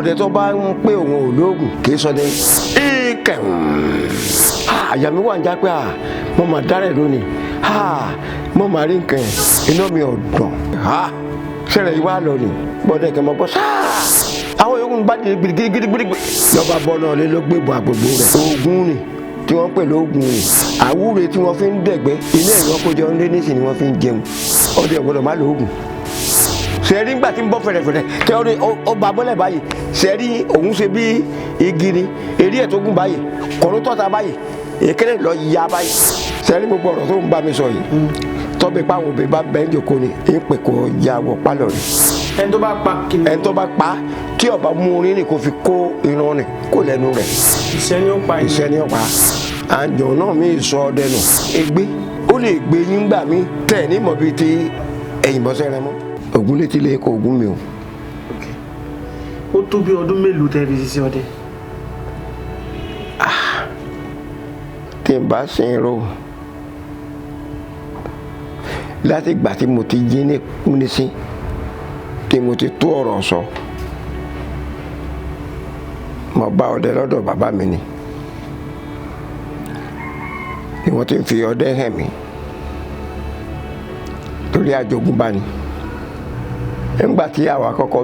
ọdẹ tó bá ń pé òun ò lóògùn kì í sọdẹ àyà mi wà ń já pé mo mà dárẹ̀ lónìí mo mà rí nǹkan iná mi ò dùn ṣẹlẹ̀ yìí wá lọ ni bọ́dẹ̀ kẹ́ mọ́ gbọ́ àwọn yòókù bá di gidigidigidi lọ́ba bọ́ náà lé ló gbé bọ́ àgbègbè rẹ̀ oògùn ni tí wọ́n pè lóògùn ni àwúre tí wọ́n fi ń dẹ̀gbẹ́ ilé ìwọ́n kó jẹun lé nísìnyí ni wọ́n fi ń jẹun ọdẹ ọ̀gbọ́dọ̀ má lóògùn sẹ́rí ńgbà tí ń bọ́ fẹ̀rẹ̀fẹ̀rẹ̀ tẹ́ ọ bá bọ́lẹ̀ báyìí sẹ́rí òun ṣe bí igi ni eré ẹ̀ tó gùn báyìí kọ̀rọ̀ tọ́ta báyìí èkéde lọ ya báyìí sẹ́rí gbogbo ọ̀rọ̀ tó ń bá mi sọ yìí tọ́bi páwọn òbí bá bẹ́ẹ̀ ń jòkó ni ń pè kó ya wọ̀ pálọ̀ ni. ẹni tó bá pa kìnìún. ẹni tó bá pa tí ọba mú orin ni kò fi kó irun rẹ̀ kó lẹ́nu rẹ̀. ìṣẹ́ ni ó pa yìí. ìṣẹ́ ni ó pa àjọ náà mi sọ ọdẹ nù ègbé ó lè gbé yín gbà mí tẹ̀ ní mọ̀ bíi ti ẹ̀yìn bọ́sẹ̀ rẹ mọ́. Ògún létí lè kó Ògún mi o. ó tó bí ọdún mélòó tẹ́ fi ṣiṣẹ́ ọdẹ. tí n bá sin ro láti ìgbà tí mo ti jí ní kúnisí tí mo ti tó ọ̀rọ̀ sọ mo bá ọdẹ lọ́dọ̀ bàbá mi ni wọ́n ti fi ọdẹ hàn mí torí àjogúnbá ni nígbà tí àwa kọ́kọ́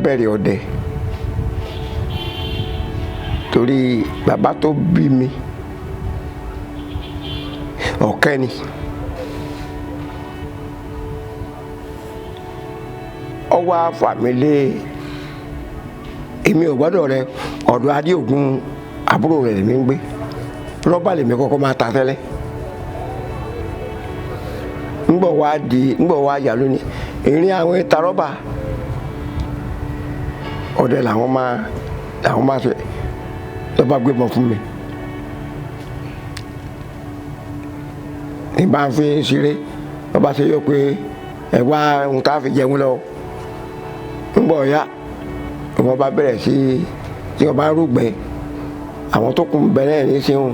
bẹ̀rẹ̀ ọdẹ torí bàbá tó bí mi ọ̀kẹ́ ni ọwọ́ àfàmílé èmi ò gbọ́dọ̀ rẹ ọ̀dọ̀ Adéògún àbúrò rẹ̀ lèmi ń gbé rọ́bà lèmi kọ́kọ́ máa ta tẹ́lẹ̀ ńgbọ̀ wá yà lónìí ìrìn àwọn ìta rọ́bà ọdẹ làwọn máa ṣe lọ́ba gbébọn fún mi ìbá ń fi ṣeré lọ́ba ṣe yọ pé ẹ wá ohun tá a fi jẹun lọ ńgbọ̀ ya wọ́n bá bẹ̀rẹ̀ sí tí wọ́n bá rúgbẹ́ àwọn tó kún bẹ̀rẹ̀ ní ṣeun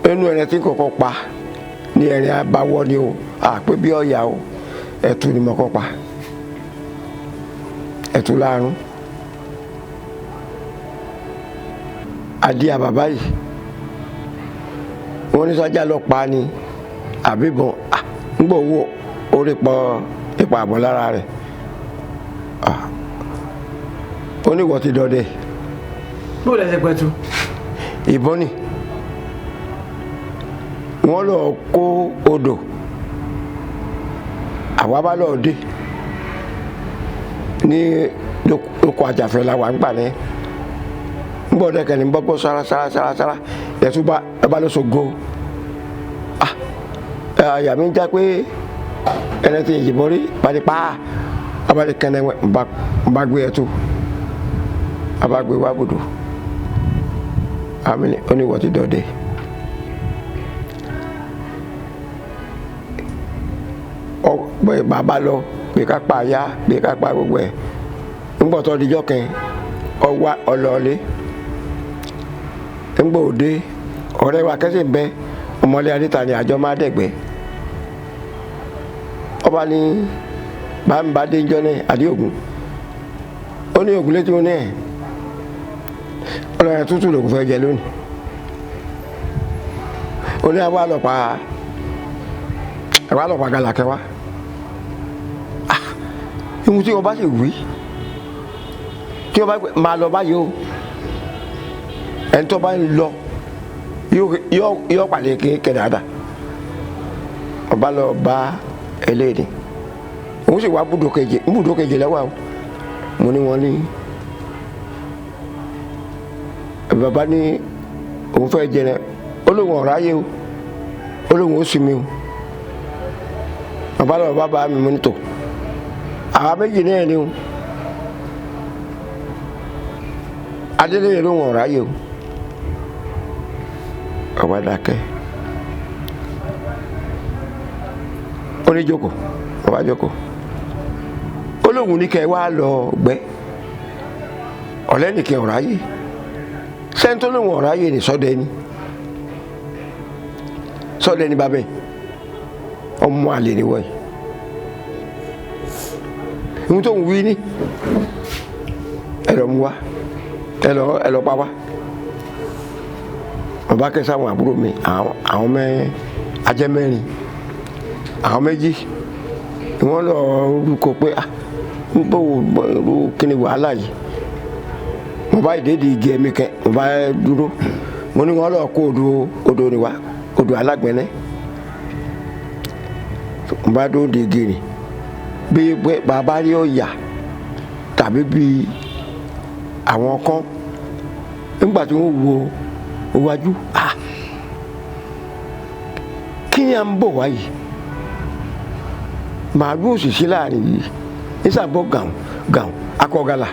ẹnu ẹ̀rẹ̀ tí kọ́kọ́ pa ní ẹ̀rẹ̀ abáwọ́ ni o àpé bí ọ̀yà o ẹ̀tù ni mo kọ́ pa ẹ̀tù láàrún adé àbàbá yìí wọ́n ní sọ́jà lọ pa ni àbíbọn ńgbọ̀ owó orí pọ̀ ipa àbọ̀ lára rẹ̀ ó ní wọ́n ti dọdẹ. bó lẹ́sẹ̀ pẹ̀tù. ìbọn ni wọ́n lọ kó odò àwa bá lọ dé ní lóko àjàfẹ́ la wà ń gbà ní ngbọ́ dẹ́kẹ́ ní bọ́gbọ́ sára ẹ̀tún bá lọ sọ̀gọ́ àyà mi ń já pé ẹni tí ìyìnbọn rí pàdépá abájẹ kẹ́nẹ́ ń bá gbé ẹ̀tún abágbé wá bùdó àmì oníwọ̀ ti dọ̀dẹ̀. Bàbá lọ pé ká pa àyà pé ká pa gbogbo ẹ̀ ńgbọ́ tó dijọ́ kan ọwá ọlọ́ọ̀lé ńgbọ́ òde ọ̀rẹ́ wa kẹ́sì ń bẹ ọmọlé adéta ni àjọ máa dẹ̀gbẹ́ ọba ní bá ń bá dé jọ ní Adéògún ó ní Ògún létí ó ní ẹ̀ ọlọ́run tútù lògùn fẹ́ jẹ lónìí ó ní àwọn àlọ́pàá Gàlàkẹ́ wá ihun tí wọ́n bá sì wí tí wọ́n bá máa lọ báyìí o ẹni tó bá ń lọ yóò pàdé kéèké dáadáa ọba lọ bá eléyìí òun sì wá bùdó keje lẹ́wà o mo ní wọn ní bàbá ní òun fẹ́ jẹ náà ó lóun ọ̀ráyé o ó lóun ó sinmi o bàbá lọ bá mi mú ní tò àwa méjì náà ni o adélẹ́yẹ ló wọ̀n ráyè o ọba dákẹ́ ó ní jókòó ọba jókòó ó lóun ní kẹ́ wá lọ gbẹ́ ọ̀lẹ́nìkẹ́ ọ̀ráyè sẹ́ńtọ́ lóun ọ̀ráyè ní sọ́dẹ ní bàbẹ́ ọmọ àlè ni wọ́n yìí ohun tó ń wí ní ẹ lọ mú wá ẹ lọ pa wá. Mo bá ké sáwọn àbúrò mi àwọn ajẹ́ mẹ́rin àwọn méjì ni wọ́n lọ rúkọ pé ń bọ̀ kí ni wàhálà yìí. Mo bá ìdédé igi ẹ̀mí kẹ́ mo bá dúró mo ní wọ́n lọ kó odò ni wá odò alágbẹ̀nẹ́. Mo bá dúró de igi ni bí bàbá rí ọ̀yà tàbí bí àwọn kan nígbà tí wọ́n wo iwájú kí ni à ń bọ̀ wá yìí màálù òṣìṣẹ́ láàrin yìí nísàbọ̀ gàùn akọ̀gàlà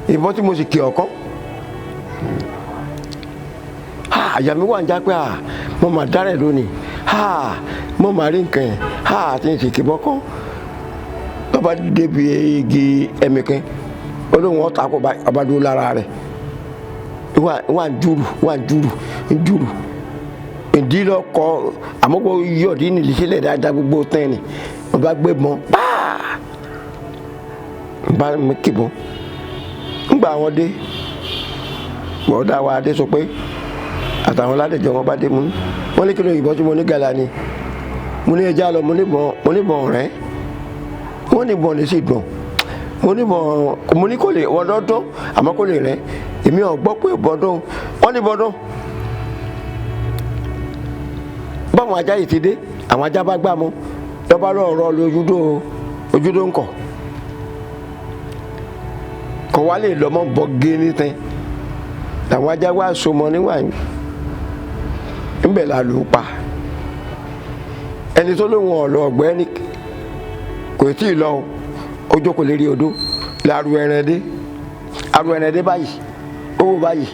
ìbọn tí mo sì kí ọ̀kan àyà mi wà ń já pé mo mà dárẹ̀ lónìí mo mà rí nǹkan yẹn àti ìsìnkì bọ́kán bàbá débi igi ẹ̀mìkan olóhùn ọ̀tá kó ọba dúró lára rẹ̀ wà ń júrù ìdí lọkọ àmọkọ yọdí nílì sílẹ̀ dáadáa gbogbo tán ni wọn bá gbé bọ́n bá mi kìbọn ńgbà wọn dé bọ̀dá wa dé sọ pé àtàwọn ládẹjọ wọn bá dé mú wọn ní kí ló yìnbọn tí mo ní gàlà ni mo ní ẹja lọ mo níbọn rẹ wọn níbọn lè sì dùn mo ní kò lè wọ́n dọ́dún àmọ́ kò lè rẹ èmi ò gbọ́ pé bọ́dún wọ́n ní bọ́dún. Báwọn ajá yìí ti dé àwọn ajá bá gbá mọ́ lọ́ba lọ́ọ̀rọ̀ ojúdó ńkọ̀ kọ̀ wá lè lọ́mọ́ bọ́ gé ní tẹ́ làwọn ajá wá so mọ́ níwáyé ńbẹ̀ là lù ú pa ẹni tó lóun ọ̀lọ́ ọ̀gbẹ́ni kò tí ì lọ ó jókòó lérí odó làrú ẹran dé báyìí owó báyìí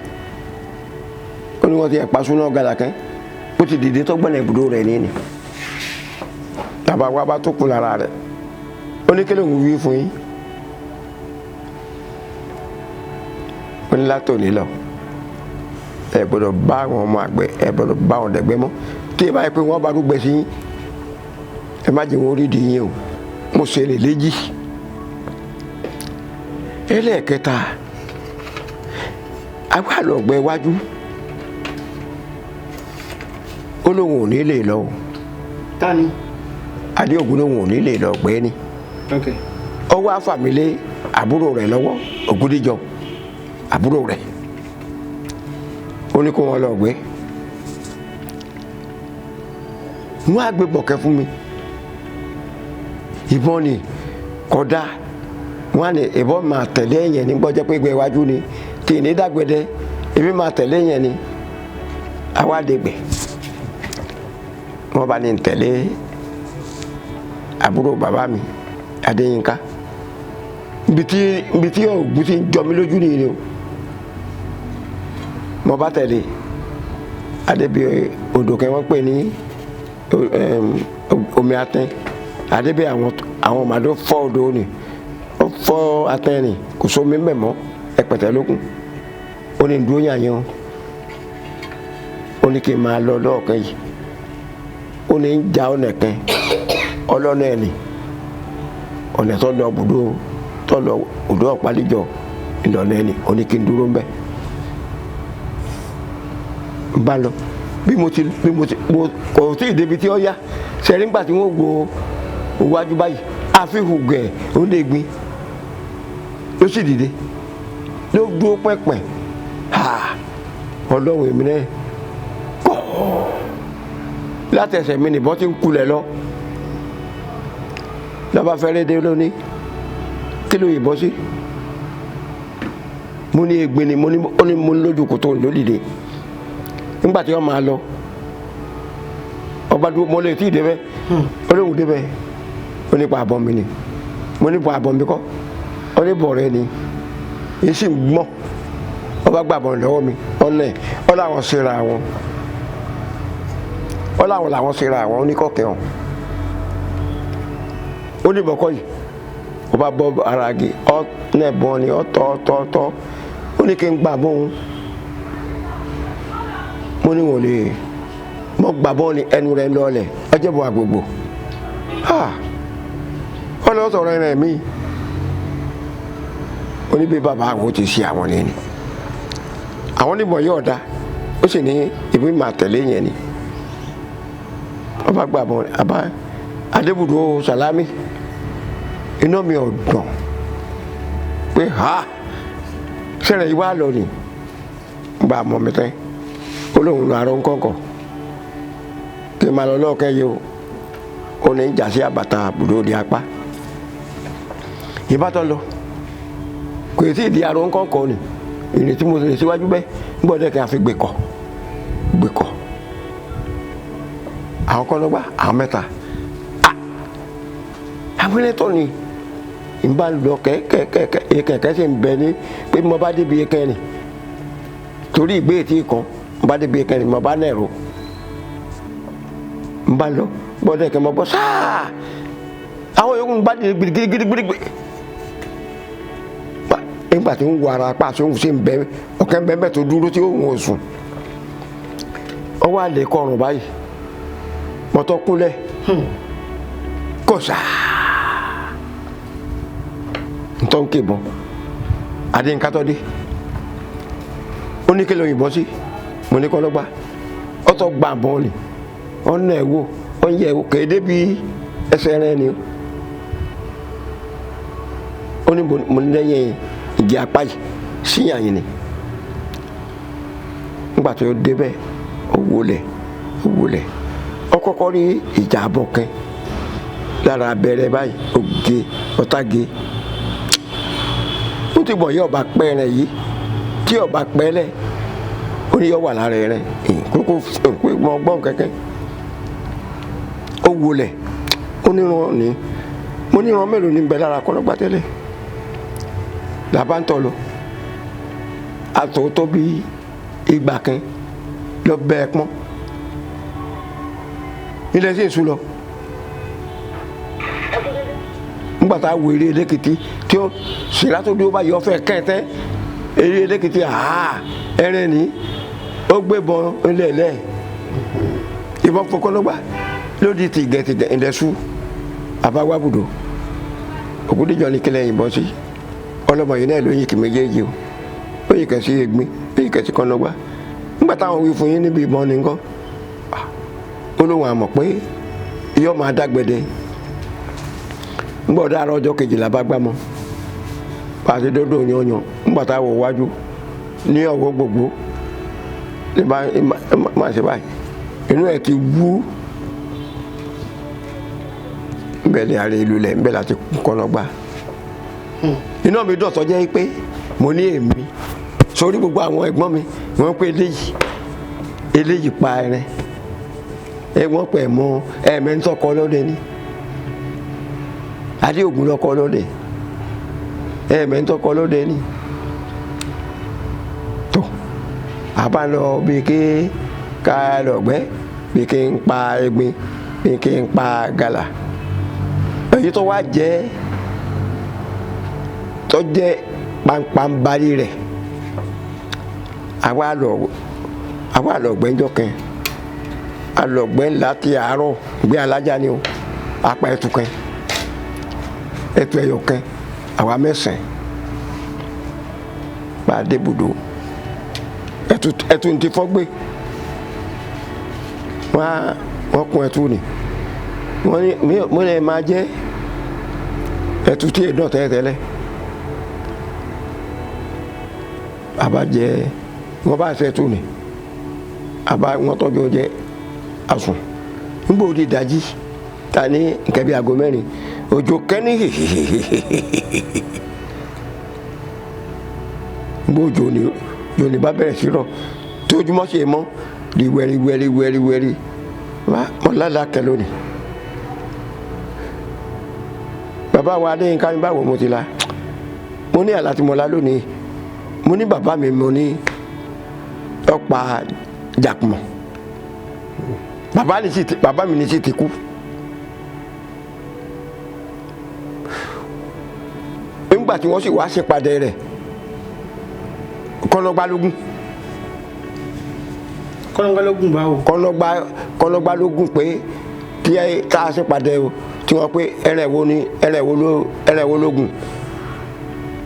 ó ní wọ́n ti ẹ̀ pa súná gàdàkẹ́ ó ti dìde tó gbọ́nà ibùdó rẹ̀ ní ni tàbá wa bá tó kù lára rẹ̀ ó ní kílò ń wí fún yín ó ní látòlé lọ ẹ gbọ́dọ̀ bá àwọn ọmọ àgbẹ̀ ẹ gbọ́dọ̀ bá wọn dẹ̀gbẹ́ mọ́ tí ẹ bá yẹ pé wọ́n bá rúgbẹ́ sí yín ẹ má jẹ́ wọn orí di yín o mo ṣe lè léjì. Ẹlẹ́ẹ̀kẹta agbálọ̀ ọ̀gbẹ́ iwájú ó lóun ò ní lè lọ. Ta ni? Adéògùn lóun ò ní lè lọ ọ̀gbẹ́ ni. Ó wá fàmílé àbúrò rẹ̀ lọ́wọ́ Ògúndíjọ àbúrò rẹ̀ ó ní kó wọn lọ ọ̀gbẹ́. Wọ́n á gbé bọ̀kẹ́ fún mi ìbọn ni kódà wọ́n á ní ìbọn máa tẹ̀lé ẹ̀yẹn ní gbọ́jọ́ pé gbẹ iwájú ni tí ní dàgbẹ́dẹ́ èmi máa tẹ̀lé ẹ̀yẹn ni àwa dègbẹ̀ wọ́n bá ní tẹ̀lé àbúrò bàbá mi Adéyínká ibi tí Ògún ti ń jọ mí lójú nìyí o mo bá tẹ̀lé adébí odò kẹ́ wọ́n pè ní omi atẹ́ adébí àwọn màdó fọ́ odò ni ó fọ́ atẹ́ ni kò sómi mẹ́mọ́ ẹ̀pẹ̀tẹ̀ lókun ó ní dúró yàyàn ó ní kí n máa lọ lọ́ọ̀kan yìí ó ní ń ja ọ̀nà kan ọlọ́nà ẹ̀ ni ọ̀nà tó lọ odò ọ̀pálíjọ ìlọ̀nà ẹ̀ ni ó ní kí n dúró ń bẹ̀ ń bá lọ bí mo kò tí ì débi tí ó yá sẹ́rí ńgbà tí wọ́n wo iwájú báyìí àfihàn gẹ̀ ó lè gbin ló sì dìde ló dúró pẹ́pẹ́ ọlọ́run èmi náà kọ́ láti ẹsẹ̀ mi nìbọn ti ń kulẹ̀ lọ lọ́ba fẹ́rẹ́ dé lónìí kí ló yìnbọn sí mo ní egbin ni mo ní lójú kòtò ló dìde nígbà tí wọ́n máa lọ ọba dúró mo lè tí ì débẹ̀ olóhùn débẹ̀ ó nípa àbọ̀ mi ni mo nípa àbọ̀ mi kọ́ ó ní bọ̀ rẹ ni èyí sì ń gbọ́n ọba gbàbọ̀ lọ́wọ́ mi ọ láwọn síra wọn ọ láwọn làwọn síra àwọn oníkọ̀kẹ́ hàn ó ní bọ̀kọ́ yìí ọba bọ́ ara gé ọ nẹ̀bọ̀n ni ọ tọ́ ó ní kí n gbà bóun mo ní wọn lè mọ gbàbọ́ ni ẹnu rẹ̀ lọ́ọ̀lẹ̀ ọjọ́ bọ̀ àgbègbò ọlọ́wọ́ sọ̀rọ̀ rẹ̀ mí oníbí bàbá àwọn ti ṣe àwọn ní ni àwọn níbọn yóò dá ó sì ní ìwé máa tẹ̀lé yẹn ni wọ́n bá gbà bọ́ àbá Adébùdó Sàlámì iná mi ò dùn pé ha ṣẹlẹ̀ yìí wá lọ ni gba mọ̀ mi tẹ́ ó lóun lọ àrùn kọ̀ọ̀kan kí n máa lọ lọ́ọ̀kẹ́ yìí ó ní ìjà sí àbàtà àbùdó di apá ìbátan lọ kò tí ì di àrùn kọ̀ọ̀kan ni ìrètí mo lè síwájú bẹ́ẹ̀ ń gbọ́dọ̀ kí a fi gbẹ̀kọ̀ àwọn kan lọ́gbà àwọn mẹ́ta àwọn ẹlẹ́tọ̀ ni n bá lọ kẹ̀kẹ́ sì ń bẹ ní pé mo bá débi kẹrin torí ìgbé tí kan mo bá débi kẹrin mo bá nẹ̀rọ n bá lọ gbọ́dọ̀ kẹ́ mo gbọ́ sáà àwọn yòókù ń bá dé gidigidi nígbà tí ń wọ ara apá àti òun sì ń bẹ ọ̀kẹ́ ń bẹ mẹ́tò dúró tí òun ò sùn ọwọ́ àlè kọrùn báyìí mọ́tò kúnlẹ̀ kò sáà ntọ́ ń kébọn adéǹkátọ́dé ó ní kílò òyìnbó sí mo ní kọ́lọ́gbà ọ̀tọ̀ gbàǹbọ̀n ni ọ̀nà ẹ̀wò ọ̀nyẹ ẹ̀wò kéde bí ẹsẹ̀ rẹ̀ ni ó ní mo ní lẹ́yìn ìdí apá yìí síyàn yìí ni nígbà tó débẹ̀ ó wọlé ó kọ́kọ́ rí ìjà àbọ̀ kẹ́ lára abẹ́rẹ́ báyìí ó gé ọ̀tá gé ó ti bọ̀ yí ọba pẹ́ rẹ̀ yìí tí ọba pẹ́ lẹ̀ ó ní yọ wà lára rẹ̀ kókó pé mọ gbọ́n kẹ́kẹ́ ó wọlé ó níran ní mo níran mélòó ní bẹ lára kọ́lọ́gbà tẹ́lẹ̀ làbá ń tọ̀ lọ àtọ̀ tó bí ìgbà kan lọ bẹ́ẹ̀ pọ́n ilẹ̀ sì ń sùn lọ nígbàtà wo eré elékìtì tí ó ṣìlá tó dúró báyìí ọ̀fẹ́ kẹ́tẹ́ eré elékìtì ẹrẹ ní ó gbébọn ńlẹ̀ẹ́lẹ̀ ìbọn fọkànlọ́gbà lódì tìgẹ̀ ìdẹ̀sù àbáwábùdó ògúndíjọ ní kílẹ̀ yìnbọn sí ọlọ́mọ yìí náà ló yìn kì méjèèjì o ó yìn kẹ̀ sí egbin ó yìn kẹ̀ sí kọ́nọ́gbà nígbà táwọn wí fún yín níbi ìbọn ní nǹkan ó lóun àmọ̀ pé yóò máa dágbẹ̀dẹ ngbọ dára ọjọ́ kejìlá bá gbámọ pàṣẹ dọdọ yanyan ngbà tá a wọ wájú ní ọwọ́ gbogbo ní bá máa ṣe báyìí inú ẹ ti wú nbẹ̀lẹ̀ ààrẹ ìlú lẹ̀ nbẹ̀ láti kọ́nọ́gbà iná mi dọ̀tọ́ jẹ́ pé mo ní èmi sórí gbogbo àwọn ẹ̀gbọ́n mi wọ́n pé eléyìí pa ẹrẹ wọ́n pẹ̀ mọ́ ẹ̀mẹ́ntọ́kọ lọ́dẹ ni Adéògùn lọkọ lọdẹ ẹ̀mẹ́ntọ́kọ lọ́dẹ ni tó àbá lọ bí kí ká lọ̀gbẹ́ bí kí n pa egbin bí kí n pa gàlà èyí tó wá jẹ́ tó jẹ́ pampambari rẹ̀ àwa lọ̀gbẹ́ ńjọ́ kan alọ̀gbẹ́ láti àárọ̀ gbé alájà ni o apá ẹ̀tù kan ẹ̀tù ẹ̀yọ̀ kan àwa mẹ́sàn-án bá a débùdó ẹ̀tù ti fọ́gbé wọ́n kún ẹ̀tù ni wọ́n ní máa jẹ́ ẹ̀tù tí èdè tẹ́lẹ̀ àbájẹ́ wọ́n bá ṣe ẹ̀tù ni àbá wọ́n tọ́jú oúnjẹ àsùn nígbà òdi ìdájí ta ní nǹkan bí aago mẹ́rin òjò kẹ́ni nígbà òjò ni bá bẹ̀rẹ̀ sí rọ̀ tí ojúmọ́ ṣe mọ́ di wẹ́rí mọ́ lálàkẹ́ lónìí bàbá wa Adéyínká ní báwo mo ti la mo ní àlá tí mo lá lónìí mo ní bàbá mi mo ní ọ̀pá jàpọ̀ bàbá mi ní sí ti kú nígbà tí wọ́n sì wá ṣèpàdé rẹ̀ kọ́nọ́gbálógún báwo kọ́nọ́gbálógún pé kí tá a ṣèpàdé o tí wọ́n pé ẹrẹ̀ wo lógun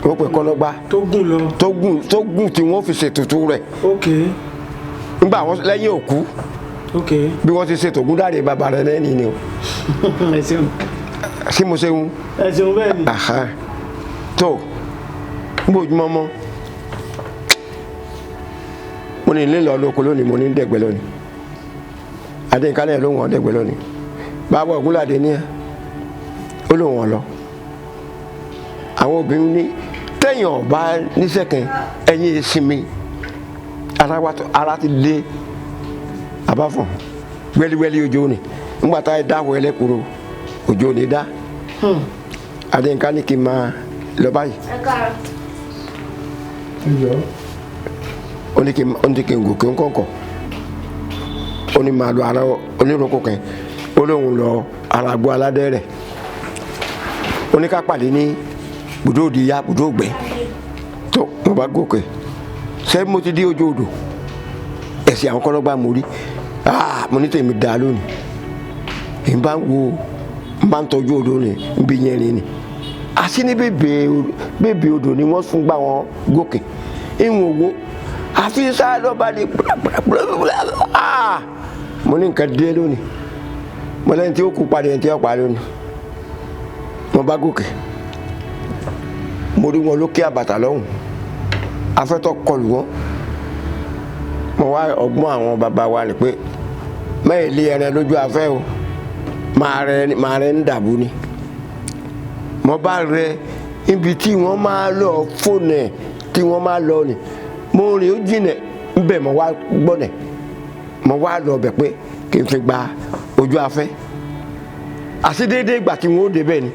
wọ́n pè kọ́nọ́gbá tó gùn tí wọ́n fi ṣètùtù rẹ̀ nígbà wọn lẹ́yìn òkú bí wọ́n ti ṣètò Ògúndáre bàbá rẹ̀ lẹ́ni ni o. ẹ ṣeun. sí mo ṣeun. ẹ ṣeun bẹ́ẹ̀ ni. tó ń bójúmọ́ mọ́ mo ní ilé lọ lóko lónìí mo ní dẹ̀gbẹ́ lónìí adéǹkálẹ̀ ló wọ̀n dẹ̀gbẹ́ lónìí bàbá Ògúnládé ní ẹ ó ló wọ̀n lọ àwọn obìnrin ní tẹ̀yìn ọ̀bá níṣẹ́kẹ̀ ẹ̀yìn ìsinmi ara ti lé abáfọ̀n wẹ́líwẹ́lí òjò ni ńgbà tá ẹ dáwọ̀ ẹlẹ́kùrọ̀ òjò ni dá adéǹká ní kí n máa lọ báyìí ó ní kí n gòkè ń kọ̀kọ̀ ó ní máa lọ ara onírúkọ kẹ ó lóun lọ aragbó aládẹ́rẹ̀ ó ní ká pàdé ní bùdó òdìyá bùdó ògbẹ́ tó mo bá gòkè ṣé mo ti dí ojú odò ẹ̀sìn àwọn kọ́lọ́gbà mo rí mo ní tèmi dá lónìí n bá ń tọ́jú odò ni n bí yẹn ni àti ní bèbè odò ni wọ́n fún gbà wọ́n gòkè ìwọ̀n owó àfi sáà lọ́ba ní mo ní nǹkan dé lónìí mo lẹ́yìn tí ó kú padà ẹni tí ó pa lónìí mo bá gòkè mo rí wọn lókè àbàtà lọ́hùn afẹ́tọ́ kọlù wọn mo wá ọgbọ́n àwọn bàbá wa ni pé mẹ́rin lé ẹran lójú afẹ́ o máa rẹ ń dàbú ni mo bá rẹ ibi tí wọ́n máa lọ fóònù ẹ̀ tí wọ́n máa lọ ni mo rìn ó jìnà ńbẹ̀ mo wá gbọ́nẹ̀ mo wá lọ bẹ̀ pé kí n fi gba ojú afẹ́ àti déédéé ìgbà tí wọ́n ó débẹ̀ ni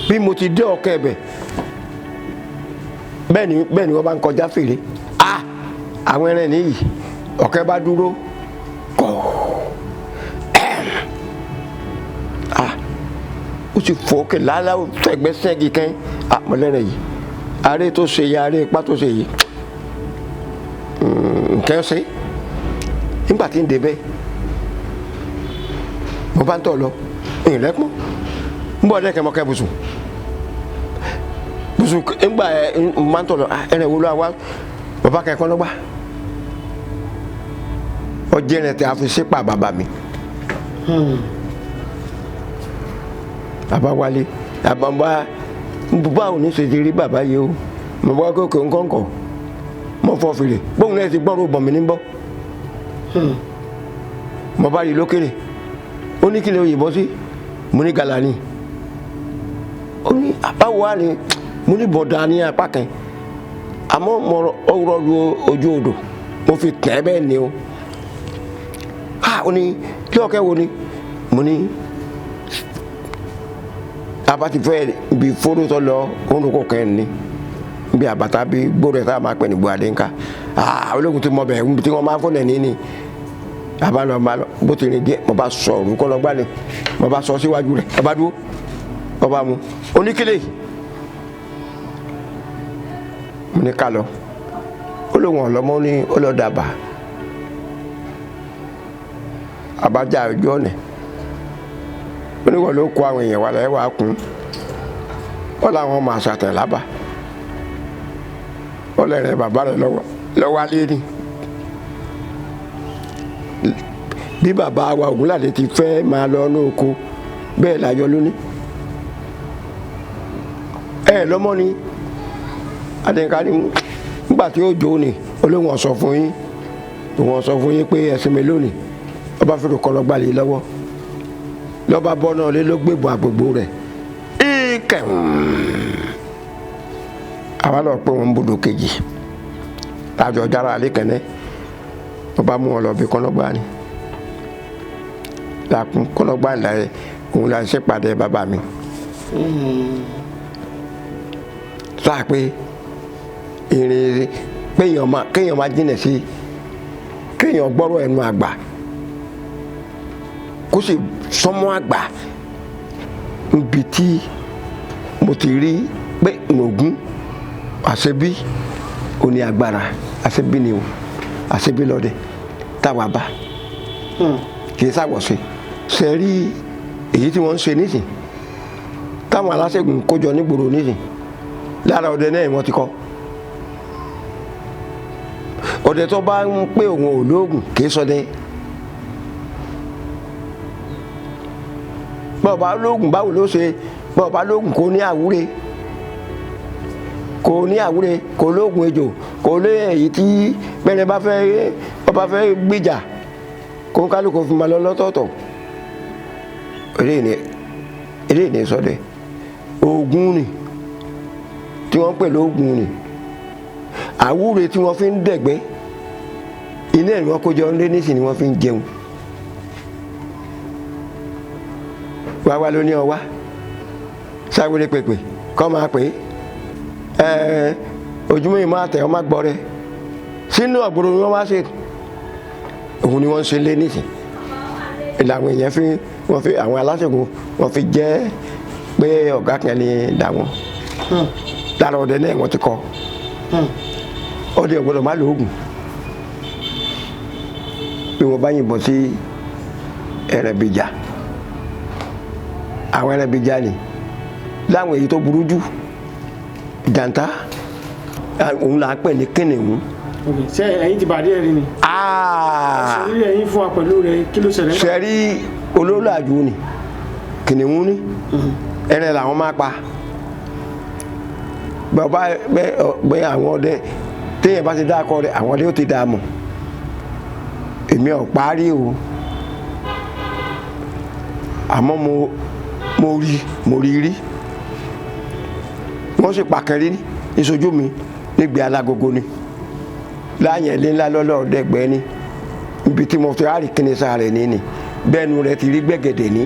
bí mo ti dé ọ̀kẹ́ ẹ̀bẹ̀ bẹ́ẹ̀ ni wọ́n bá ń kọjá fèrè àwọn ẹran nìyí ọ̀kẹ́ bá dúró kọ́ ó ti fọ́ òkè lálá fẹ̀gbẹ́ sẹ́gi kẹ́ mọ̀lẹ́rẹ̀ yìí ààrẹ tó ṣe yìí ààrẹ ipá tó ṣe yìí nǹkan ṣe nígbà tí ń débẹ̀ mo bá ń tọ̀ lọ ìrẹ́pọ̀n ń bọ̀ dẹ́kẹ́ mọ́kẹ́ bùsùn ńgbà máa ń tọ̀ lọ ẹ̀rẹ̀ wo ló wá bàbá kẹ́kọ́ lọ́gbà ọjẹ́ rẹ̀ tí a fi ṣépà bàbá mi bàbá wálé bàbá ò ní ṣe ti rí bàbá yìí o mo bá kókò ńkọ̀ǹkọ̀ mo fọ́ fèrè bóun náà ti gbọ́rọ̀ bọ̀ mí ní bọ́ mo bá rí lókèrè ó ní kí lè òyìnbó sí mo ní Gàlání ó ní àbáwọ̀ wá ní mo ní bọ̀dà ní apá kan àmọ́ mo rọ lu ojú odò mo fi tẹ̀ bẹ́ẹ̀ ni o ó ní kí ọ̀kẹ́ wo ni mo ní abati fẹ́ bi fóró tó lọ orúkọ kẹ́hìn ni bí àbàtà bí gbóòrò tá a máa pè ní Buadéńká ológun tí mo bẹ̀ tí wọ́n máa fọ́nẹ̀ ní ni àbálọ̀ bó ti rìn díẹ̀ mo bá sọ orúkọ lọ́gbà ni mo bá sọ síwájú rẹ̀ ọba dúró ọba mu oníkélé mo ní ká lọ olóhùn ọ̀lọ́mọ ní ọlọ́dàbà àbájá ojú ọ̀nà oníwọ̀ ló kó àwọn èèyàn wà lẹ́yìn wà kún wọ́n làwọn máa ṣàtẹ̀ lábà wọ́n lẹ́rẹ̀ bàbá rẹ̀ lọ́wọ́ alẹ́ ni bí bàbá wa Ògúnládé ti fẹ́ máa lọ ní oko bẹ́ẹ̀ láyọ̀ lónìí lọ́mọ ni Adéǹká ní nígbà tí ó jó ni olóhùn ọ̀sọ̀ fún yín òun ọ̀sọ̀ fún yín pé ẹ̀sìn mi lónìí ọba fèrè kọ́ lọ́gbà lé lọ́wọ́ lọ́ba bọ́ náà lé ló gbébọn àgbègbè rẹ̀ ìkẹ́ àwa lọ pé wọn ń bodò kejì lájọ jára alẹ́ kẹ́nẹ́ ọba mú wọn lọ bí kọ́nọ́gbà ni làkún kọ́nọ́gbà ńlá yẹ òun là ń ṣèpàdé bàbá mi sáà pé ìrìn kéèyàn máa jìnà sí kéèyàn gbọ́rọ̀ ẹnu àgbà kó sì sọmọ àgbà níbi tí mo ti rí pé Ògún àṣebí ò ní agbára àṣebí ni o àṣebí lọ́dẹ táwa bá kì í ṣàwọ̀ṣe ṣe rí èyí tí wọ́n ń ṣe nísìn táwọn aláṣẹ́gun kójọ nígboro nísìn lára ọdẹ náà wọ́n ti kọ́ ọdẹ tó bá ń pé òun ò lóògùn kì í ṣọdẹ bọ́ọ̀bá lóògùn báwo ló ṣe bọ́ọ̀bá lóògùn kò ní àwúre kò lóògùn ejò kò lé èyí tí pẹ́ẹ́nẹ́ bá fẹ́ gbìjà kó ń kálukú fi máa lọ lọ́tọ̀ọ̀tọ̀ eléyìí ní ṣọdẹ oògùn ni tí wọ́n ń pè lóògùn ni àwúre tí wọ́n fi ń dẹ̀gbẹ́ iná ẹ̀ wọ́n kójọ ńlé nísìn ni wọ́n fi ń jẹun wá ló ní ọwá sáwéré pèpè kọ́ máa pè é ojúmọ́ ìmọ̀ àtẹ̀ ọmọ gbọ́ rẹ sínú ọ̀gbọ̀rọ̀ ni wọ́n wá ṣe òun ni wọ́n ń ṣe lé nísìn ìlànà èèyàn wọ́n fi àwọn aláṣẹ́gun wọ́n fi jẹ́ pé ọ̀gá kan ní dà wọ́n lára ọdẹ náà wọ́n ti kọ́ ọdẹ ọ̀gbọ́dọ̀ má lóògùn bí wọ́n bá yìnbọn sí ẹrẹ̀bìjà àwọn ẹrẹ̀bìjà ni láwọn èyí tó burú jù jàǹtá òun là ń pè ní kìnìún. ṣé ẹ̀yin ti bàdí ẹ̀rí ni. ṣe ẹ̀yin fún wa pẹ̀lú rẹ kí ló ṣẹlẹ̀. ṣe rí olólàjú ni kìnìún ni ẹrẹ làwọn máa pa bàbá bẹ àwọn ọdẹ téèyàn bá ti dá akọ rẹ àwọn ọdẹ ó ti dá a mọ̀ èmi ò parí o àmọ́ mo rí wọ́n sì pàkẹ́rí ìṣojú mi nígbẹ́ alágogo ni láàyè ilé ńlá lọ́lọ́ọ̀dẹ́gbẹ́ ni ibi tí mo fi ráàrí kíni sáà rẹ̀ ní bẹ́ẹ̀nu rẹ̀ ti rí gbẹ̀gẹ̀dẹ̀ ní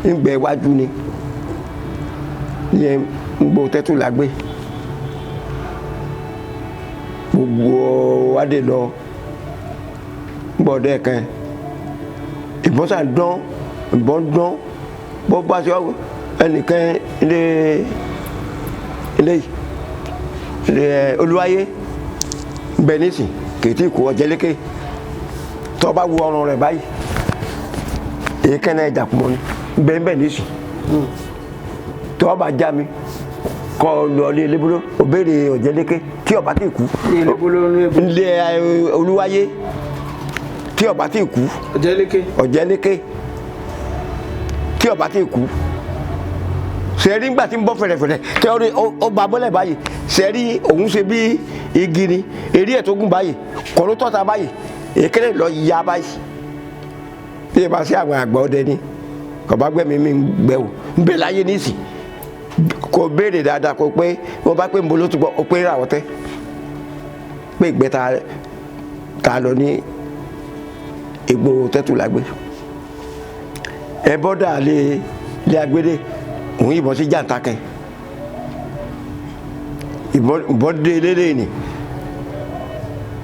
nígbẹ́ iwájú ni ní gbogbo tẹ́tù lágbé gbogbo adé lọ gbọ́dọ̀ kan ìbọn sàn dán ìbọn dán bó bá ṣe ẹnìkan ilé olúwayé bẹ nísìn kìtì kú ọjẹlékè tó bá wo ọrùn rẹ̀ báyìí èyí kẹ́nà ẹja kùmọ̀ ní bẹ́ẹ̀ nísìn tó bá já mi kọ́ lọ ní elébúló ó béèrè ọjẹlékè tí ọba tí kú ilé olúwayé tí ọba tí kú ọjẹlékè tí ọba tí kú sẹ́rí ńgbà tí ń bọ́ fẹ̀rẹ̀fẹ̀rẹ̀ tẹ́ ọ bá bọ́lẹ̀ báyìí sẹ́rí òun ṣe bí igi ni eré ẹ̀ tó gùn báyìí kọ́ ló tọ́ta báyìí èkéle lọ ya báyìí bí ẹ bá sí àwọn àgbà ọdẹ ni kò bá gbẹ̀mí mi gbẹ o ń bẹ láyé nísì kò béèrè dáadáa kò pé wọ́n bá pé ń bolo tó gbọ́ ó pé ra ọ̀tẹ́ pé ìgbẹ́ ta lọ ní egbò tẹ́tù lágbé ẹ bọ́dà lé agbédè òun ìbọn sí jàǹtà kẹ ìbọn dé lélẹ̀ ni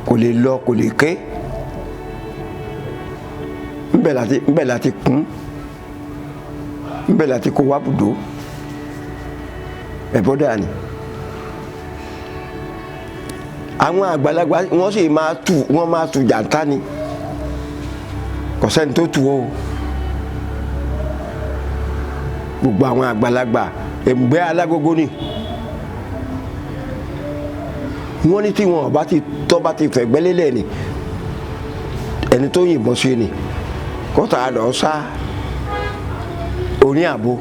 kò lè lọ kò lè ké ńbẹ̀ láti kún ńbẹ̀ láti kó wá bùdó ẹ̀bọ́dà ni àwọn àgbàlagbà wọ́n sì máa tù jàǹtà ni kò sẹ́ni tó tù ó gbogbo àwọn àgbàlagbà ẹ̀mùgbẹ́ alágogo ni wọ́n ní tí wọn bá ti fẹ̀gbẹ́ lélẹ̀ ni ẹni tó yìnbọn sí ni kọ́ta lọ sá orí àbò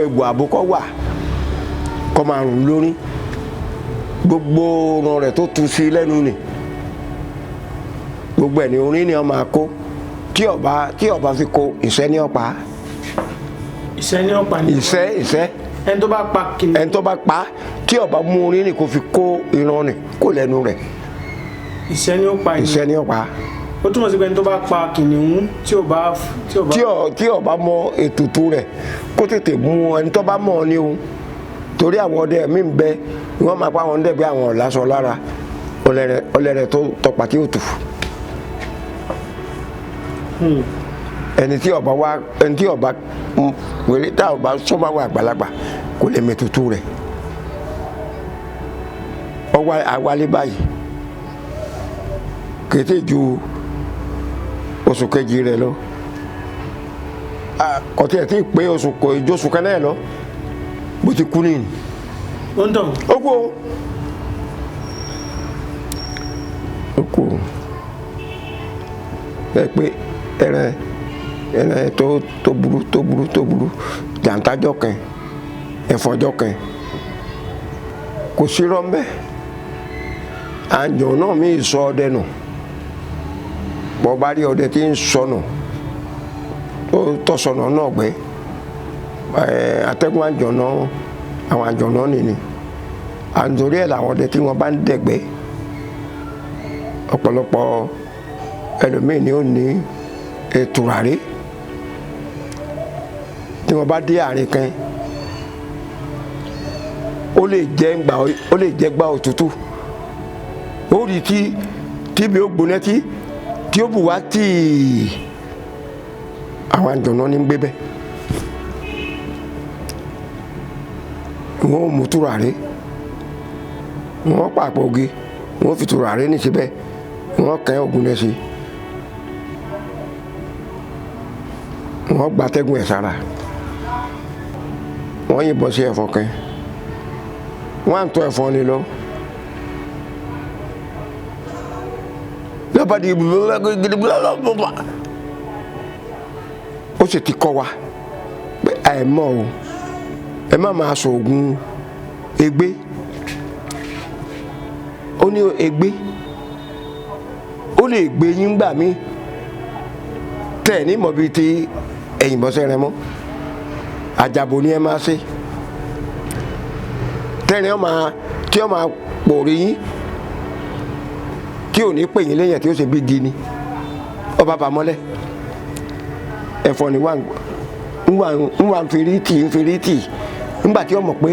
egbò àbò kọ́ wà kọ́ máa rùn lórí gbogbo ọ̀ràn rẹ̀ tó tu sí lẹ́nu ni gbogbo ẹ̀ ní orí ni wọ́n máa kó tí ọba fi kó ìṣẹ́ ní ọ̀pá ìṣẹ́ ní ọ̀pá ni ìṣẹ́ ẹni tó bá pa kìnìún ẹni tó bá pa tí ọba mú orí ni kò fi kó irun rẹ̀ kó lẹ́nu rẹ̀ ìṣẹ́ ní ọ̀pá ni ìṣẹ́ ní ọ̀pá ó túmọ̀ sí pé ẹni tó bá pa kìnìún tí ọba mọ ètùtù rẹ̀ kó tètè mú ẹni tó bá mọ̀ ní o torí àwọn ọdẹ mi ń bẹ wọ́n máa pa àwọn ọdẹ bí àwọn ọ̀làṣọ lára ọlẹ́rẹ̀ tó tọpa tí ó tù ẹni tí ọba wèrè tá ọba sọmáwé àgbàlagbà kò lè mẹtutù rẹ̀ ọwọ́ àwálé báyìí kété ju oṣù kejì rẹ̀ lọ kọtí ẹ̀ tí ì pé oṣù kò ìjọsùn kan náà lọ bó ti kú nìyí. ó ń tàn. ó kú o. ó kú o. bẹ́ẹ̀ pé ẹran tó burú jàǹtájọ́ kan ẹ̀fọ́jọ́ kan kò sí rọ́ńbẹ́ àjọ náà mi sọ ọdẹ nù bọ́ bá rí ọdẹ tí ń sọnù tó tọ̀sọ̀nà náà gbẹ́ atẹ́gùn àjọ̀nà àwọn àjọ̀nà nìní àǹtorí ẹ̀ làwọn ọdẹ tí wọ́n bá ń dẹ̀gbẹ́ ọ̀pọ̀lọpọ̀ ẹlòmíì ni ó ní tùràrí tí wọ́n bá dé àárín kan ó lè jẹ́ gbà òtútù ó rí tí bí ó gbóná tí ó bù wá tíì àwọn àjọ̀nà ní gbé bẹ́ẹ̀ wọ́n mú tùràrí wọ́n pàpọ̀ ogi wọ́n fi tùràrí ní síbẹ̀ wọ́n kẹ́ ògùn náà sí wọ́n gbatẹ́gùn ẹ̀ sára wọ́n yìnbọn sí ẹ̀fọn kan wọ́n à ń tọ́ ẹ̀fọn ni lọ lọ́ba di gidigbala ó sì ti kọ́ wa pé àìmọ́ o ẹ má máa sọ ògùn ègbé ó ní ègbé ó lè gbé yín gbà mí tẹ̀ ní mọ̀bí tí ẹ̀yìn bọ́sẹ̀ rẹ mọ́ àjàbò ni ẹ máa ṣe tẹ́ni tí ó máa pòrí yín tí ò ní pè yín lẹ́yìn tí ó ṣe bí di ni ọba bàmọ́lẹ̀ ẹ̀fọ́ ni ń wà ń fi rí tì nígbà tí ó mọ̀ pé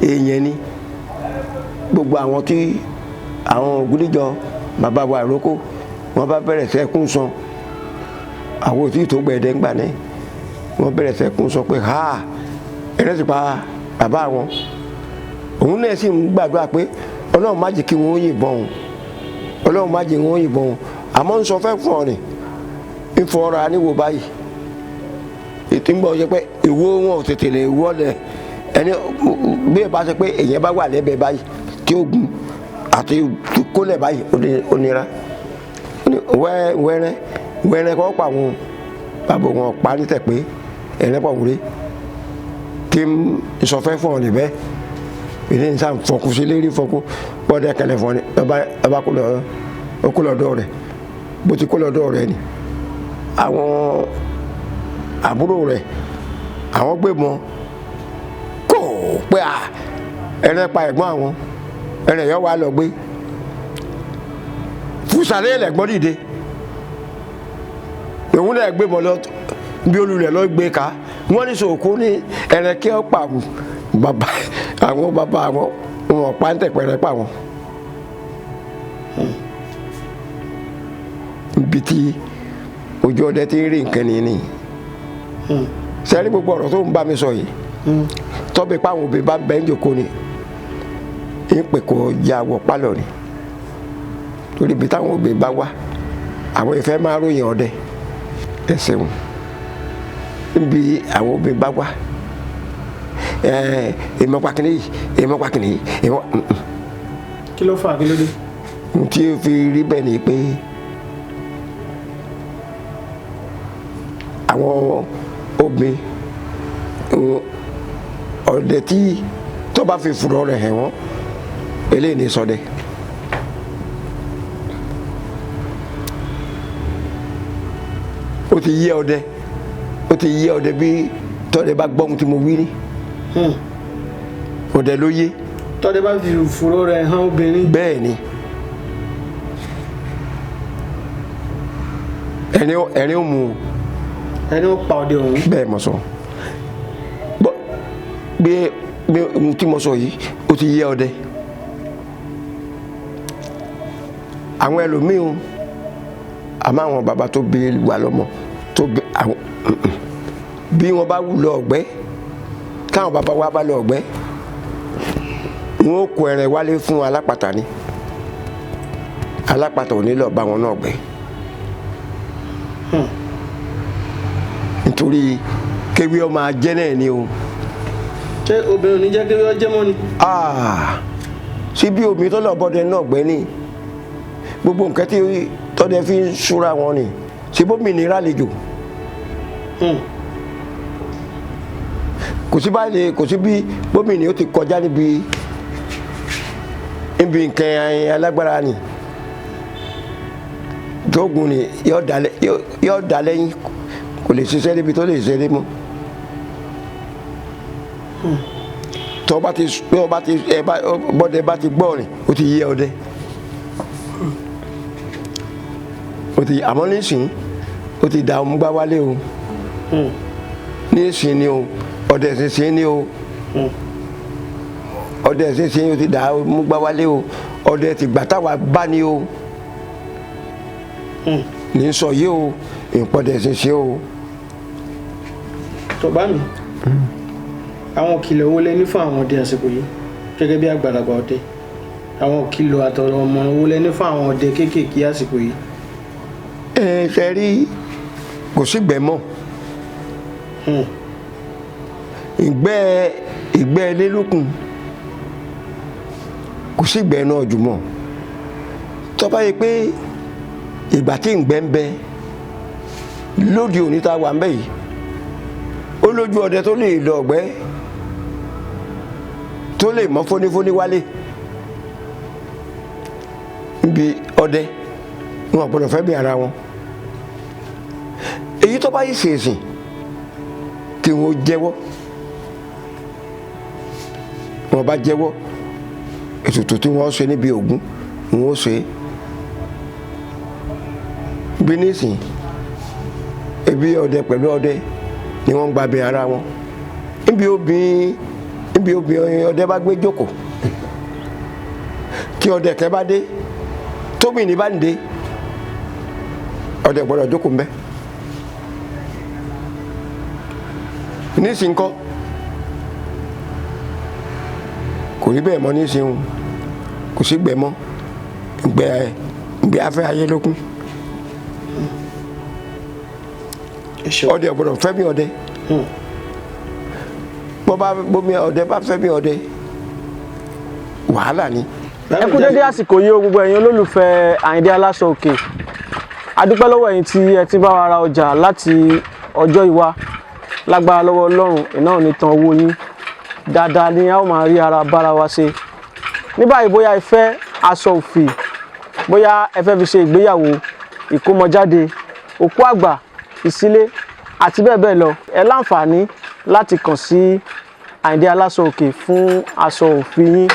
èèyàn ni gbogbo àwọn tí àwọn ògúnníjọ bàbá wa ìrókò wọ́n bá bẹ̀rẹ̀ sẹ́kún sọ àwọn òtí tó gbẹ̀dẹ̀ ńgbà náà wọ́n bẹ̀rẹ̀ sẹ́kún sọ pé ha ẹ̀rẹ́ sì pa bàbá wọn òun náà sì ń gbàdúrà pé ọlọ́run má jẹ́ kí wọ́n yìnbọn òun ọlọ́run má jẹ́ wọ́n yìnbọn òun àmọ́ ń sọ fẹ́ fún ọ ni ń fọ ọ̀rọ̀ aníwò báyìí ètò ń gbọ́ ṣe pé ìwó wọn ò tètè lè wọ́ lẹ̀ ẹni bí ẹ bá ṣe pé èèyàn bá wà lẹ́bẹ̀ẹ́ báyìí tí ó gun àti kólẹ̀ báyìí ó nira wẹ́rẹ́ kọ́ pa àwọn bàbá wọn pa nítẹ̀ pé ẹ̀rẹ́ pọ̀ wúre tí ń sọ fẹ́ fún ọ níbẹ̀ ìdí ní sáà fọkù sí lérí fọkù bọ́dẹ̀ kẹlẹ̀ fún ọ ní ọba kó lọ́dọ̀ rẹ̀ bó ti kó lọ́dọ̀ rẹ̀ ni àwọn àbúrò rẹ̀ àwọn gbé mọ́ kó pé ẹ̀rẹ́ pa ẹ̀gbọ́n àwọn ẹ̀rẹ́ yọ wá lọ gbé fúsàlẹ̀ ẹ̀lẹ́gbọ́n dìde òun náà gbé mọ́ lọ bí olùrẹ̀ lọ gbé ká wọ́n ní sòkó ní ẹ̀rẹ́ kí ọ pa bàbá àwọn wọn pa ń tẹ̀pẹ̀rẹ̀ pa wọn. ibi tí ojú ọdẹ ti ń rí nǹkan nìyí sẹ́ni gbogbo ọ̀rọ̀ tó ń bá mi sọ yìí tọ́bi páwọn òbí bá bẹ́ẹ̀ ń jòkó ni ń pè kó ya wọ pálọ̀ ni torí ibi táwọn òbí bá wá àwọn ìfẹ́ máa ròyìn ọdẹ ẹsẹ̀ wọn níbi àwọn òbí bá wá èèmọ̀ pàkínní yìí kí ló fà kí ló dé. tí ó fi rí bẹ́ẹ̀ ni pé àwọn obìnrin ọdẹ tí tó bá fi fùrọ̀ rẹ̀ hẹ̀ wọ́n eléyìí ní ṣọdẹ. ó ti yé ọdẹ bí tọ́dẹ bá gbọ́ ohun tí mo wí ní ọdẹ ló yé. tọ́dẹ bá fi fùrọ̀ rẹ̀ hàn obìnrin. bẹ́ẹ̀ ni ẹni ó mú o. ẹni ó pa ọdẹ òun. bẹ́ẹ̀ mo sọ bí ohun tí mo sọ yìí ó ti yé ọdẹ. àwọn ẹlòmíín àmọ́ àwọn bàbá tó bí wà lọ́mọ tó bí àwọn bí wọ́n bá wù lọ ọ̀gbẹ́ káwọn bàbá wa bá lọ ọ̀gbẹ́ wọn ó kó ẹrẹ̀ wálé fún alápàtà ni alápàtà ò ní lọ bá wọn náà gbẹ́ torí kéwì ọmọ ajẹ́ náà ni o. ṣé obìnrin ò ní jẹ́ kéwì ọjẹ́ mọ́ ni. sí bí omi tó lọ bọ́dẹ náà gbẹ́ ni gbogbo nǹkan tí tọ́dẹ fi ń ṣúra wọn ni ṣé bómi ní rálejò. kò sí bí bómi ni ó ti kọjá níbi nǹkan alágbára ni tóògùn ni yóò dá lẹ́yìn kò lè ṣiṣẹ́ níbi tó lè ṣiṣẹ́ dé mọ́. bọ́dẹ bá ti gbọ́ rìn ó ti yé ọdẹ àmọ́ nísìnyí ó ti dà ọmú gbá wálé o nísìnyí ni o ọdẹ ṣinṣin ni o ọdẹ ṣinṣin ó ti dà ọmú gbá wálé o ọdẹ ti gbà táwa bá ni o ní sọ yìí o ìpọdẹ ṣinṣin o. tọ́ba mi àwọn òkìlọ̀ owó lẹ́ni fún àwọn ọdẹ àsìkò yìí gẹ́gẹ́ bí àgbàlagbà ọdẹ àwọn òkìlọ̀ àtọ̀rọ̀ ọmọ owó lẹ́ni fún àwọn ọdẹ kéékèèké àsìkò yìí. ṣe rí kò sígbẹ́ mọ́ ìgbẹ́ ilé lókun kò sígbẹ́ náà jù mọ́ tọ́ba yìí pé ìgbà tí ìgbẹ́ ń bẹ lóde òní tá a wà ń bẹ yìí ó lójú ọdẹ tó lè lọ ọgbẹ́ tó lè mọ́ fónífóní wálé níbi ọdẹ wọn gbọ́dọ̀ fẹ́ bí ara wọn èyí tó bá yìí ṣèṣìn tí wọn jẹ́wọ́ wọn bá jẹ́wọ́ ètùtù tí wọn ṣe níbi Ògún wọn ó ṣe bí nísìn ebi ọdẹ pẹ̀lú ọdẹ ni wọ́n ń gba bí ara wọn níbi obìnrin ọdẹ bá gbé jókòó tí ọdẹ kẹ bá dé tóbi ní bá ń dé ọdẹ gbọ́dọ̀ jókòó mbẹ nísìn kọ́ kò rí bẹ́ẹ̀ mọ́ nísìn kò sí gbẹ mọ́ ìgbẹ́ afẹ́ ayé lókun ọdẹ gbọ́dọ̀ fẹ́ mi ọdẹ bómi ọdẹ bá fẹ́ mi ọdẹ wàhálà ni. ẹ kú dédé àsìkò yìí o gbogbo ẹ̀yin olólùfẹ́ Àyìndé Aláṣọòkè adúpẹ́ lọ́wọ́ ẹ̀yin tí ẹ ti bá wa ra ọjà láti ọjọ́ ìwá lágbára lọ́wọ́ Ọlọ́run iná ò ní tán owó yín dáadáa ni a ó máa rí ara bára wa ṣe ní báyìí bóyá ẹ fẹ́ aṣọ òfì bóyá ẹ fẹ́ fi ṣe ìgbéyàwó ìkómọjáde òkú àgbà ìsílé àti bẹ́ẹ̀ bẹ́ẹ̀ lọ ẹ láǹfààní láti kàn sí Àyìndé Aláṣọòkè fún aṣọ òfì yín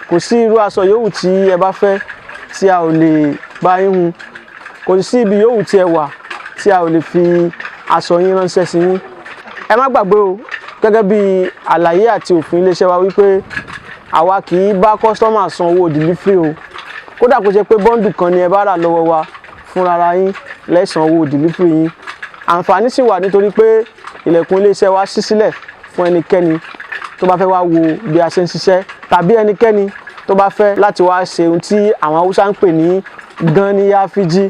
kò sí irú aṣọ yòówù tí ẹ bá fẹ́ tí a ò lè bá yín hun kò sí ibi yòówù tí ẹ wà tí a ò lè fi aṣọ yín ránṣẹ́ sí yín ẹ má gbàgbé o gẹ́gẹ́ bí àlàyé àti òfin iléeṣẹ́ wa wípé àwa kì í bá kọ́sítọ́mà san owó dìlífìrì o kódà kó jẹ́ pé bọ́ǹdù kan ni ẹ bá rà lọ́wọ́ wa fúnra yín lẹ́san owó dìlífìrì yín àǹfààní sì wà nítorí pé ilẹ̀kùn iléeṣẹ́ wa ṣí sílẹ̀ fún ẹnikẹ́ni tó bá fẹ́ wá wo bí a ṣe ń ṣiṣẹ́ tàbí ẹnikẹ́ni tó bá fẹ́ láti wá ṣe ohun tí àwọn Haúsá ń pè ní Ganiya Fiji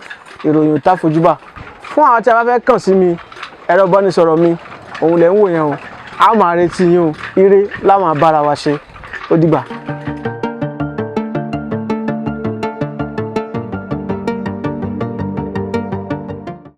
ìròyìn òtá fojúbà fún àwọn tí a bá fẹ́ kàn sí mi ẹ̀rọ ìbánisọ̀rọ̀ mi òun lẹ̀ ń wò yẹn o a máa retí yín o ire láwọn abára wa ṣe ó dìgbà.